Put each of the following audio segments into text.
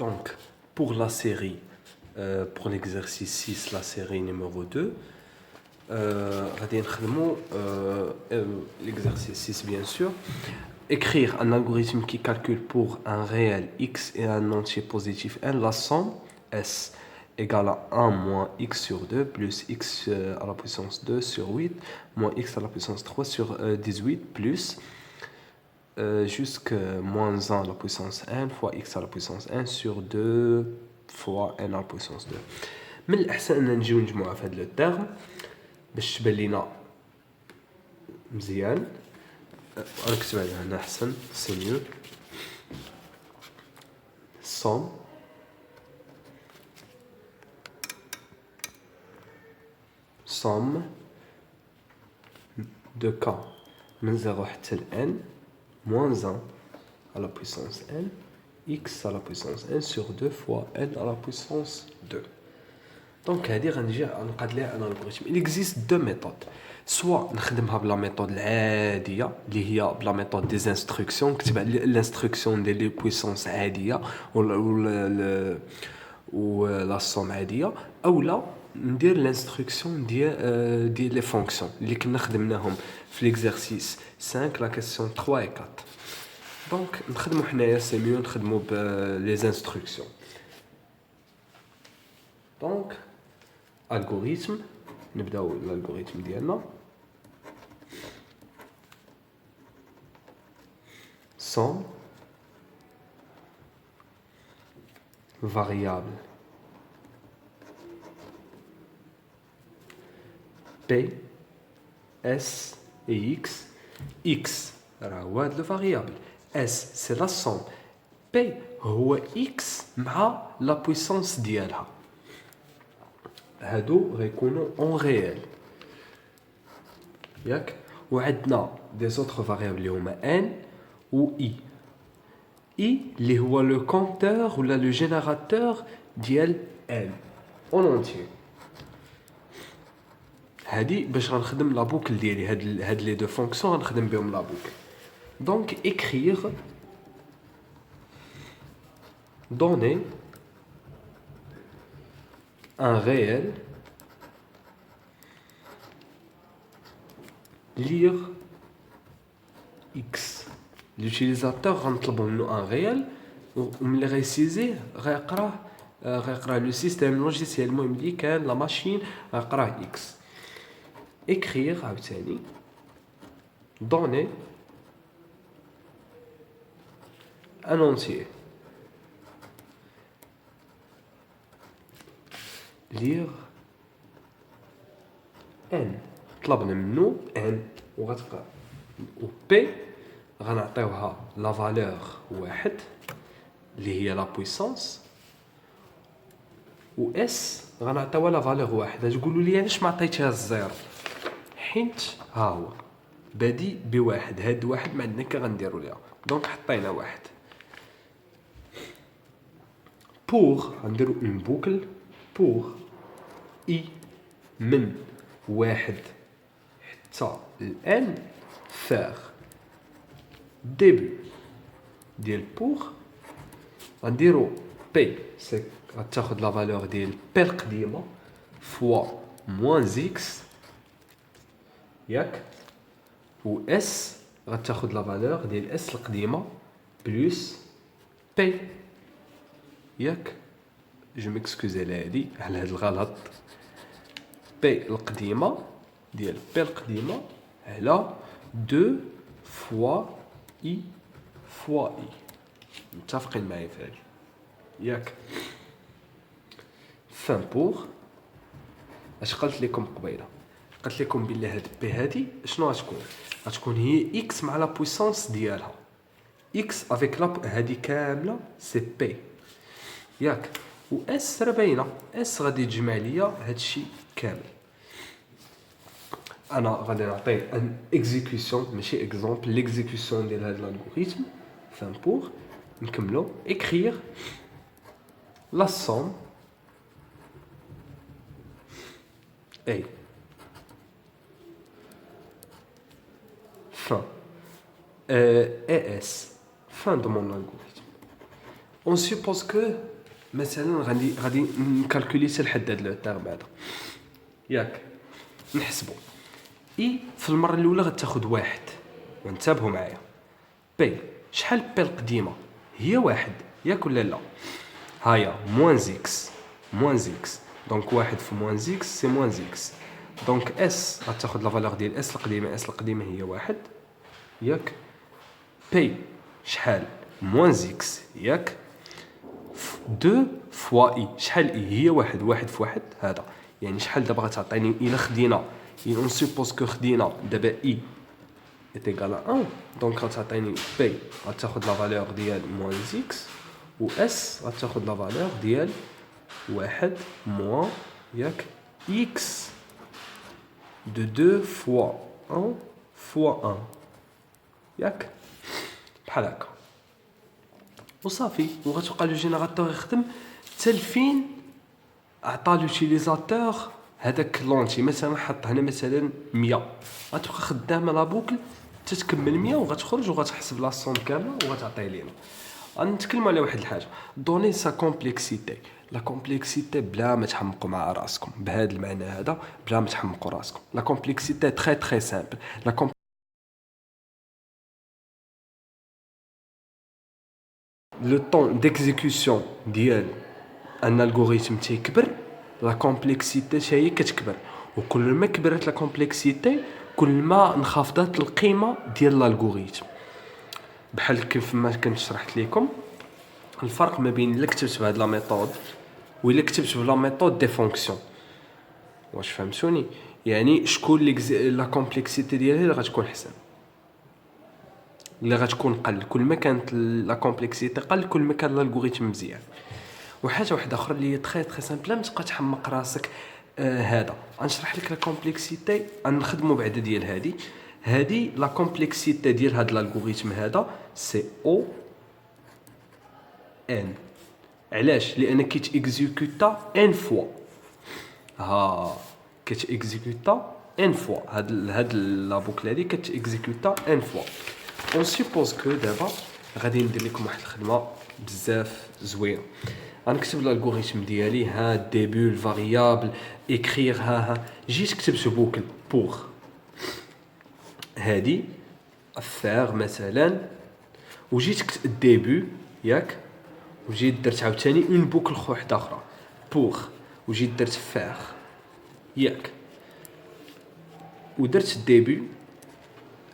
Donc, pour la série, pour l'exercice 6, la série numéro 2, غادي نخدموا l'exercice 6 bien sûr. Écrire un algorithme qui calcule pour un réel x et un entier positif n la somme s égale à 1 moins x sur 2 plus x à la puissance 2 sur 8 moins x à la puissance 3 sur 18 plus jusqu'à moins 1 à la puissance n fois x à la puissance 1 sur 2 fois n à la puissance 2. من الأحسن أن نجيو نجمعوا في هذا لو تيرم باش تبان لينا مزيان. نكتب عليها هنا أحسن سي ميو. somme de k من 0 حتى ل n moins 1 à la puissance n x à la puissance n sur 2 fois n à la puissance 2. Donc هذه غنجي نقاد ليها انا الالغوريثم. Il existe deux méthodes. soit نخدمها بلا ميثود العاديه اللي هي بلا ميثود دي انستركسيون، نكتب الانستركسيون ديال لي بويسونس عاديه و لا سوم عاديه، اولا ندير الانستركسيون ديال لي فونكسيون اللي كنا خدمناهم في ليكزارسيس 5 لا كيسيون 3 و 4. دونك نخدموا حنايا سي ميو نخدموا ب لي انستركسيون. دونك algorithme نبداو الالغوريثم ديالنا. somme variable p s et x راه هو هاد لو فاريابل s سي لا somme p هو x مع لا بويسونس ديالها. هادو غيكونوا اون ريال ياك، وعندنا دي زوتر فاريابل اللي هما ان و اي. اي اللي هو لو كونتور ولا لو جينيراتور ديال ان اون اونتي. هادي باش غنخدم لا بوكل ديالي، هاد لي دو فونكسيون غنخدم بهم لا بوكل. دونك écrire donner un réel, lire x. L'utilisateur غنطلبوا منه un réel وملي غيسيزيه غيقراه لو سيستيم لوجيسيال المهم اللي كان لا ماشين غيقراه x. écrire عاوتاني donner un entier, lire n. طلبنا منه n وغتبقى و p غنعطيوها لا فالور واحد اللي هي لا بويسونس، و اس غنعطيوها لا فالور واحد. تقولوا لي علاش ما عطيتيها الزيرو؟ حيت ها هو بادي بواحد، هاد واحد ما عندنا كي غنديروا ليها، دونك حطينا واحد. بوغ غنديروا اون بوكل بوغ اي من واحد حتى الان فار ديبي ديال بوغ غنديروا بي سي غتاخد لا فالور ديال بي القديمه فوا موان اكس ياك، و اس غتاخد لا فالور ديال اس القديمه بلس بي ياك. جو ميكسكوزي على هاد الغلط. بي القديمه ديال بي القديمه على 2 فوا اي فوا اي. متفقين معايا في هادي ياك؟ فان بوغ اش قلت لكم قبيله؟ قلت لكم بلي هاد بي هادي شنو غتكون هي اكس مع لا بويسونس ديالها. اكس افيك لا هادي كامله سي بي ياك، و اس راه باينه اس غادي تجمع ليا هادشي كامل. انا غادي نعطي ان اكزيكيوشن ماشي اكزامبل، ليكزيكيوشن ديال هاد الالغوريثم. فان بوغ نكملو écrire la somme est fin ES fin de mon algorithme اون سيبوز كو مثلا غادي نكالكولي حتى لحد هاد لو تيرم هذا ياك نحسبو اي في المره الاولى غتاخد واحد وانتبهوا معايا بي شحال بي القديمه هي واحد ياك ولا لا هيا موان اكس دونك واحد في موان اكس سي موان اكس دونك اس غتاخد لا فالور ديال اس القديمه هي واحد ياك بي شحال موان اكس ياك 2 فوا اي شحال اي هي واحد في واحد هذا يعني شحال دابا غتعطيني الا خدينا اون سوبوز كو خدينا دابا اي est égal à 1 دونك غتعطيني بي غتاخد لا فالور ديال موان اكس و اس غتاخد لا فالور ديال واحد موان ياك اكس دو 2 فوا 1 فوا 1 ياك بحال هكا وصافي وغتبقى لو جينيراتور يخدم حتى لفين عطى لوتيليزاتور هذاك لونتي مثلا حط هنا مثلا 100 غتبقى خدامه لا بوكل تتكمل 100 وغتخرج وغتحسب لا سوم كامله وغتعطي لينا. غنتكلموا على واحد الحاجه دوني سا كومبلكسيتي لا كومبلكسيتي بلا ما تحمقوا مع راسكم بهذا المعنى هذا بلا ما تحمقوا راسكم لا كومبلكسيتي تري سامبل لا لو طون ديكزيكسيون ديال ان الغوريثم تيكبر لا كومبلكسيتي هي كتكبر وكل ما كبرت لا كومبلكسيتي كل ما انخفضت القيمه ديال الالغوريثم بحال كيف ما كنت شرحت لكم الفرق ما بين الا كتبت بهاد لا ميثود ولا كتبت بلا ميثود دي فونكسيون واش فهمتوني يعني شكون اللي لا كومبلكسيتي ديالها اللي غتكون احسن اللي غتكون قل كل ما كانت لا كومبلكسيتي قل كل ما كان الالغوريثم مزيان وحاجه واحده اخرى اللي هي تري سامبل ما تبقى تحمق راسك هذا غنشرح لك لا كومبلكسيتي غنخدموا بعدا ديال هذه لا كومبلكسيتي ديال هذا الالغوريثم هذا سي او ان علاش لان كيتيكزيكوتا ان فوا كيتيكزيكوتا ان فوا هاد لا بوكل هذه كتيكزيكوتا ان فوا اون سيبوز كو دابا غادي ندير لكم واحد الخدمه بزاف زوينه غنكتب الالغوريثم ديالي ها ديبي الفاريابل اكرير ها جيت كتبت بوكل بوغ هادي افير مثلا وجيت كتبت الديبي ياك وجيت درت عاوتاني اون بوكل وحده اخرى بوغ وجيت درت فير ياك ودرت الديبي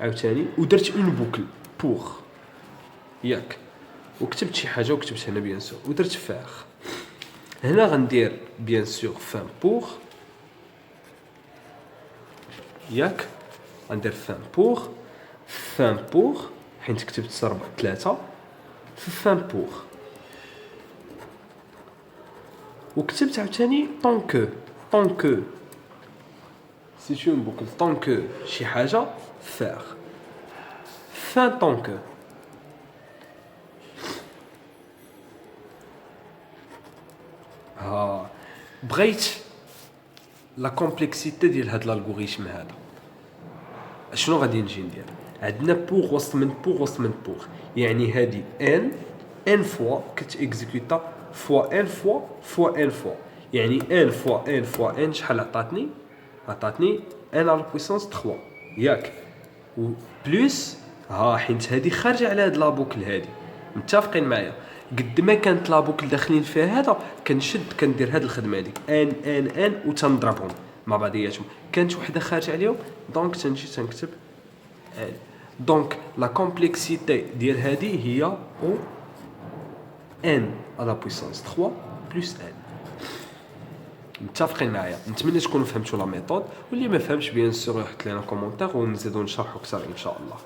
عاوتاني ودرت اون بوكل بوغ ياك وكتبت شي حاجه وكتبت هنا بيان سور ودرت فير هنا غندير بيان سور فان بوغ ياك غندير فان بوغ حيت كتبت 3 في فان بوغ وكتبت عاوتاني طونكو سي اون بوكل طونكو شي حاجه فير فان طونكو بغيت لا كومبلكسيتي ديال هاد الالغوريثم هذا شنو غادي نجي ندير عندنا بوغ وسط من بوغ يعني هادي ان فوا كتيكزيكوتا فوا ان فوا ان فوا يعني ان فوا ان شحال عطاتني ان على بويسونس 3 ياك و بلس حيت هادي خارجه على هاد لا بوكل هادي متفقين معايا قد ما كانت لا بوكل داخلين فيها هذا كندير هاد الخدمه هادي ان وتنضربهم مع بعضياتهم كانت وحده خارجه عليهم دونك تنجي تنكتب ان دونك لا كومبلكسيتي ديال هذه هي او ان على بويسونس 3 بلس ان متفقين معايا نتمنى تكونوا فهمتوا لا ميثود واللي ما فهمش بيان سور يحط لنا كومونتير ونزيدو نشرحوا اكثر ان شاء الله.